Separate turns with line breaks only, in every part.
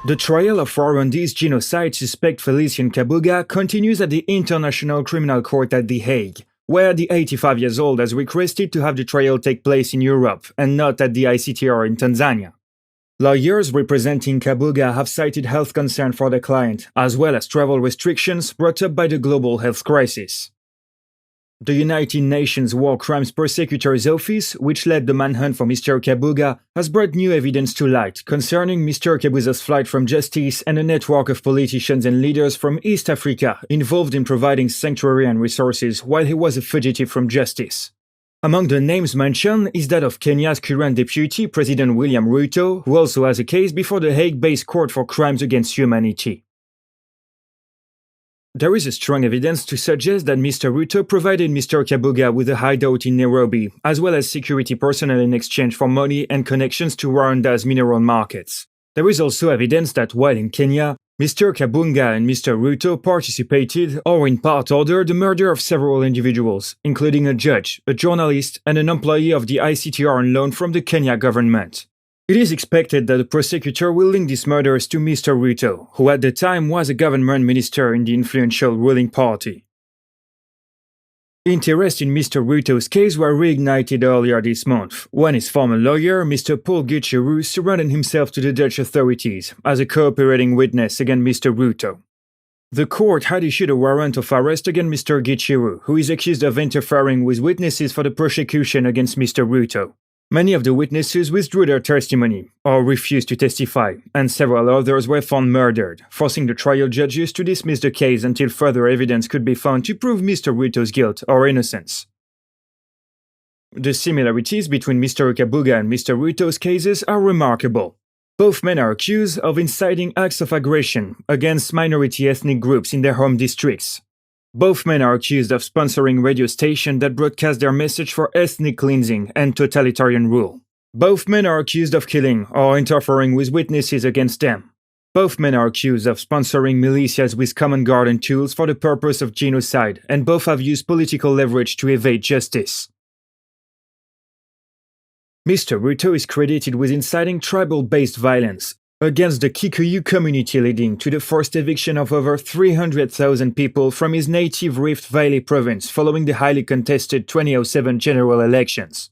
The trial of Rwandan's genocide suspect Felicien Kabuga continues at the International Criminal Court at The Hague, where the 85-year-old has requested to have the trial take place in Europe and not at the ICTR in Tanzania. Lawyers representing Kabuga have cited health concern for the client, as well as travel restrictions brought up by the global health crisis. The United Nations War Crimes Prosecutor's Office, which led the manhunt for Mr. Kabuga, has brought new evidence to light concerning Mr. Kabuga's flight from justice and a network of politicians and leaders from East Africa involved in providing sanctuary and resources while he was a fugitive from justice. Among the names mentioned is that of Kenya's current deputy, President William Ruto, who also has a case before the Hague-based Court for Crimes Against Humanity. There is a strong evidence to suggest that Mr. Ruto provided Mr. Kabuga with a hideout in Nairobi, as well as security personnel in exchange for money and connections to Rwanda's mineral markets. There is also evidence that while in Kenya, Mr. Kabuga and Mr. Ruto participated, or in part ordered, the murder of several individuals, including a judge, a journalist, and an employee of the ICTR on loan from the Kenya government. It is expected that the prosecutor will link these murders to Mr. Ruto, who at the time was a government minister in the influential ruling party. Interest in Mr. Ruto's case were reignited earlier this month, when his former lawyer, Mr. Paul Gicheru, surrendered himself to the Dutch authorities as a cooperating witness against Mr. Ruto. The court had issued a warrant of arrest against Mr. Gicheru, who is accused of interfering with witnesses for the prosecution against Mr. Ruto. Many of the witnesses withdrew their testimony, or refused to testify, and several others were found murdered, forcing the trial judges to dismiss the case until further evidence could be found to prove Mr. Ruto's guilt or innocence. The similarities between Mr. Kabuga and Mr. Ruto's cases are remarkable. Both men are accused of inciting acts of aggression against minority ethnic groups in their home districts. Both men are accused of sponsoring radio stations that broadcast their message for ethnic cleansing and totalitarian rule. Both men are accused of killing or interfering with witnesses against them. Both men are accused of sponsoring militias with common garden tools for the purpose of genocide, and both have used political leverage to evade justice. Mr. Ruto is credited with inciting tribal-based violence against the Kikuyu community, leading to the forced eviction of over 300,000 people from his native Rift Valley province following the highly contested 2007 general elections.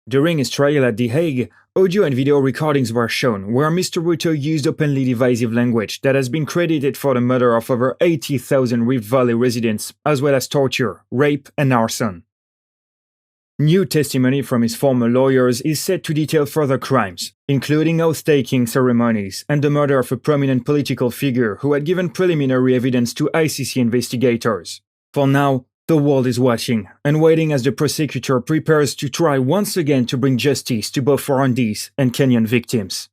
During his trial at The Hague, audio and video recordings were shown where Mr. Ruto used openly divisive language that has been credited for the murder of over 80,000 Rift Valley residents, as well as torture, rape, and arson. New testimony from his former lawyers is set to detail further crimes, including oath-taking ceremonies and the murder of a prominent political figure who had given preliminary evidence to ICC investigators. For now, the world is watching and waiting as the prosecutor prepares to try once again to bring justice to both Rwandese and Kenyan victims.